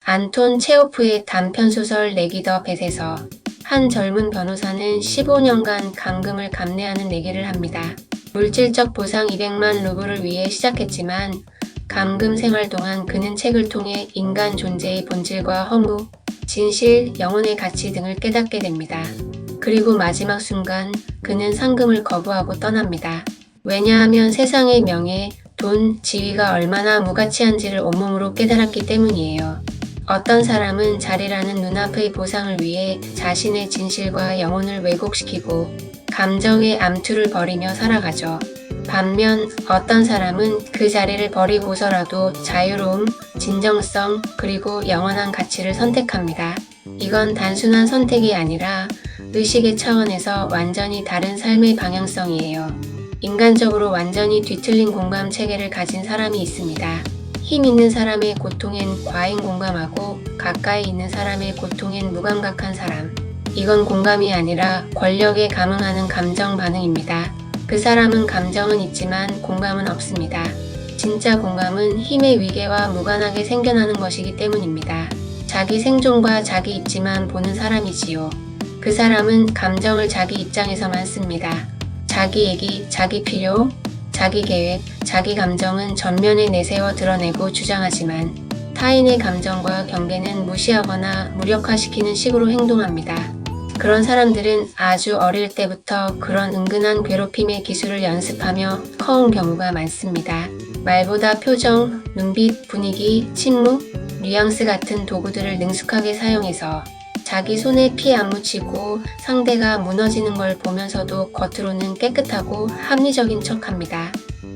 안톤 체호프의 단편소설 내기 더 뱃에서 한 젊은 변호사는 15년간 감금을 감내하는 내기를 합니다. 물질적 보상 200만 루블을 위해 시작했지만 감금 생활 동안 그는 책을 통해 인간 존재의 본질과 허무, 진실, 영혼의 가치 등을 깨닫게 됩니다. 그리고 마지막 순간 그는 상금을 거부하고 떠납니다. 왜냐하면 세상의 명예, 돈, 지위가 얼마나 무가치한지를 온몸으로 깨달았기 때문이에요. 어떤 사람은 자리라는 눈앞의 보상을 위해 자신의 진실과 영혼을 왜곡시키고 감정의 암투를 벌이며 살아가죠. 반면 어떤 사람은 그 자리를 버리고서라도 자유로움, 진정성, 그리고 영원한 가치를 선택합니다. 이건 단순한 선택이 아니라 의식의 차원에서 완전히 다른 삶의 방향성이에요. 인간적으로 완전히 뒤틀린 공감 체계를 가진 사람이 있습니다. 힘 있는 사람의 고통엔 과잉 공감하고 가까이 있는 사람의 고통엔 무감각한 사람. 이건 공감이 아니라 권력에 감응하는 감정 반응입니다. 그 사람은 감정은 있지만 공감은 없습니다. 진짜 공감은 힘의 위계와 무관하게 생겨나는 것이기 때문입니다. 자기 생존과 자기 입지만 보는 사람이지요. 그 사람은 감정을 자기 입장에서만 씁니다. 자기 얘기, 자기 필요, 자기 계획, 자기 감정은 전면에 내세워 드러내고 주장하지만 타인의 감정과 경계는 무시하거나 무력화시키는 식으로 행동합니다. 그런 사람들은 아주 어릴 때부터 그런 은근한 괴롭힘의 기술을 연습하며 커온 경우가 많습니다. 말보다 표정, 눈빛, 분위기, 침묵, 뉘앙스 같은 도구들을 능숙하게 사용해서 자기 손에 피 안 묻히고 상대가 무너지는 걸 보면서도 겉으로는 깨끗하고 합리적인 척합니다.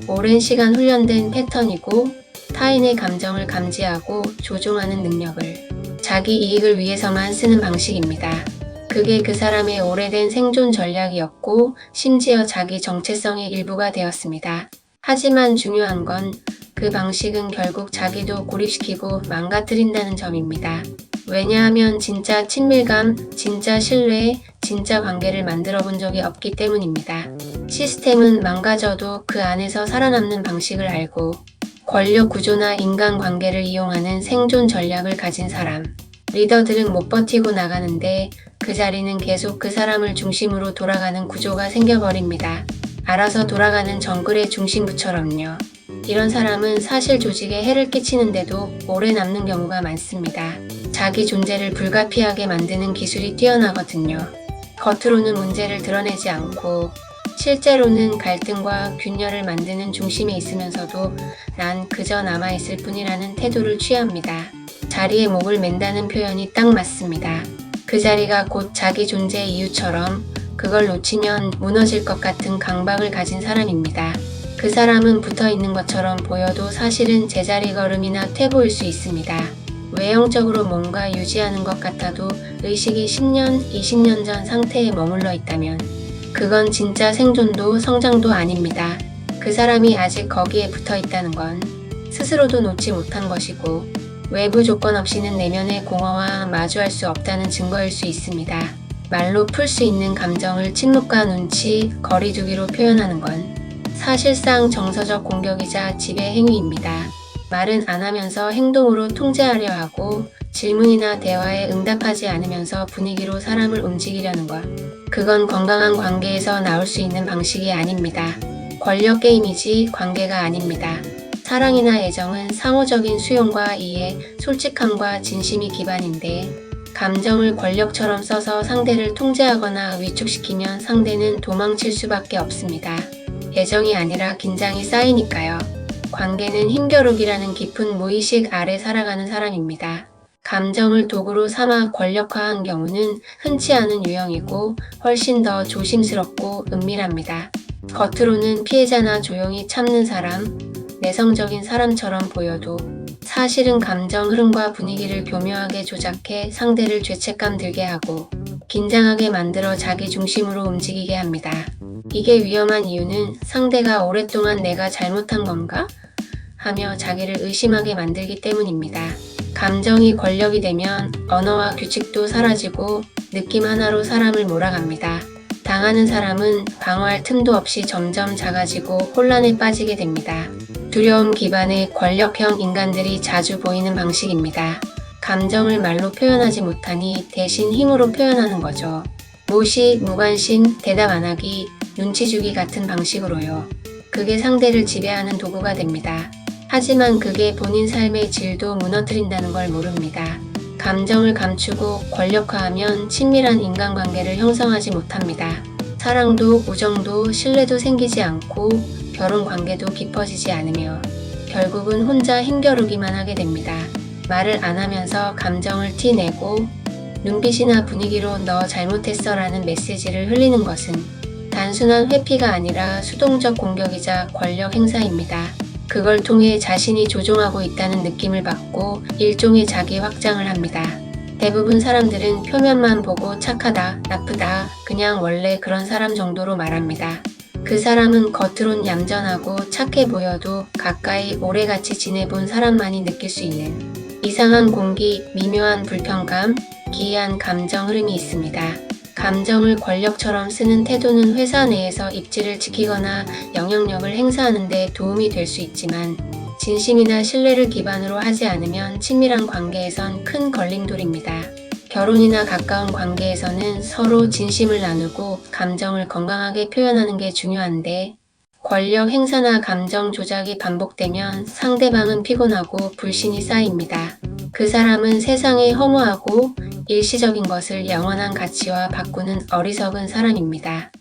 오랜 시간 훈련된 패턴이고 타인의 감정을 감지하고 조종하는 능력을 자기 이익을 위해서만 쓰는 방식입니다. 그게 그 사람의 오래된 생존 전략이었고 심지어 자기 정체성의 일부가 되었습니다. 하지만 중요한 건 그 방식은 결국 자기도 고립시키고 망가뜨린다는 점입니다. 왜냐하면 진짜 친밀감, 진짜 신뢰, 진짜 관계를 만들어 본 적이 없기 때문입니다. 시스템은 망가져도 그 안에서 살아남는 방식을 알고 권력 구조나 인간관계를 이용하는 생존 전략을 가진 사람. 리더들은 못 버티고 나가는데 그 자리는 계속 그 사람을 중심으로 돌아가는 구조가 생겨버립니다. 알아서 돌아가는 정글의 중심부처럼요. 이런 사람은 사실 조직에 해를 끼치는데도 오래 남는 경우가 많습니다. 자기 존재를 불가피하게 만드는 기술이 뛰어나거든요. 겉으로는 문제를 드러내지 않고 실제로는 갈등과 균열을 만드는 중심에 있으면서도 난 그저 남아있을 뿐이라는 태도를 취합니다. 자리에 목을 맨다는 표현이 딱 맞습니다. 그 자리가 곧 자기 존재의 이유처럼 그걸 놓치면 무너질 것 같은 강박을 가진 사람입니다. 그 사람은 붙어있는 것처럼 보여도 사실은 제자리 걸음이나 퇴보일 수 있습니다. 외형적으로 뭔가 유지하는 것 같아도 의식이 10년, 20년 전 상태에 머물러 있다면 그건 진짜 생존도 성장도 아닙니다. 그 사람이 아직 거기에 붙어 있다는 건 스스로도 놓지 못한 것이고 외부 조건 없이는 내면의 공허와 마주할 수 없다는 증거일 수 있습니다. 말로 풀 수 있는 감정을 침묵과 눈치, 거리두기로 표현하는 건 사실상 정서적 공격이자 지배 행위입니다. 말은 안 하면서 행동으로 통제하려 하고 질문이나 대화에 응답하지 않으면서 분위기로 사람을 움직이려는 것. 그건 건강한 관계에서 나올 수 있는 방식이 아닙니다. 권력 게임이지 관계가 아닙니다. 사랑이나 애정은 상호적인 수용과 이해, 솔직함과 진심이 기반인데 감정을 권력처럼 써서 상대를 통제하거나 위축시키면 상대는 도망칠 수밖에 없습니다. 애정이 아니라 긴장이 쌓이니까요. 관계는 힘겨루기라는 깊은 무의식 아래 살아가는 사람입니다. 감정을 도구로 삼아 권력화한 경우는 흔치 않은 유형이고 훨씬 더 조심스럽고 은밀합니다. 겉으로는 피해자나 조용히 참는 사람, 내성적인 사람처럼 보여도 사실은 감정 흐름과 분위기를 교묘하게 조작해 상대를 죄책감 들게 하고 긴장하게 만들어 자기 중심으로 움직이게 합니다. 이게 위험한 이유는 상대가 오랫동안 내가 잘못한 건가? 하며 자기를 의심하게 만들기 때문입니다. 감정이 권력이 되면 언어와 규칙도 사라지고 느낌 하나로 사람을 몰아갑니다. 당하는 사람은 방어할 틈도 없이 점점 작아지고 혼란에 빠지게 됩니다. 두려움 기반의 권력형 인간들이 자주 보이는 방식입니다. 감정을 말로 표현하지 못하니 대신 힘으로 표현하는 거죠. 무식, 무관심, 대답 안 하기, 눈치 주기 같은 방식으로요. 그게 상대를 지배하는 도구가 됩니다. 하지만 그게 본인 삶의 질도 무너뜨린다는 걸 모릅니다. 감정을 감추고 권력화하면 친밀한 인간관계를 형성하지 못합니다. 사랑도 우정도 신뢰도 생기지 않고 결혼 관계도 깊어지지 않으며 결국은 혼자 힘겨루기만 하게 됩니다. 말을 안 하면서 감정을 티내고 눈빛이나 분위기로 너 잘못했어 라는 메시지를 흘리는 것은 단순한 회피가 아니라 수동적 공격이자 권력 행사입니다. 그걸 통해 자신이 조종하고 있다는 느낌을 받고 일종의 자기 확장을 합니다. 대부분 사람들은 표면만 보고 착하다, 나쁘다, 그냥 원래 그런 사람 정도로 말합니다. 그 사람은 겉으론 얌전하고 착해 보여도 가까이 오래같이 지내본 사람만이 느낄 수 있는 이상한 공기, 미묘한 불편감, 기이한 감정 흐름이 있습니다. 감정을 권력처럼 쓰는 태도는 회사 내에서 입지를 지키거나 영향력을 행사하는 데 도움이 될 수 있지만 진심이나 신뢰를 기반으로 하지 않으면 친밀한 관계에선 큰 걸림돌입니다. 결혼이나 가까운 관계에서는 서로 진심을 나누고 감정을 건강하게 표현하는 게 중요한데 권력 행사나 감정 조작이 반복되면 상대방은 피곤하고 불신이 쌓입니다. 그 사람은 세상에 허무하고 일시적인 것을 영원한 가치와 바꾸는 어리석은 사람입니다.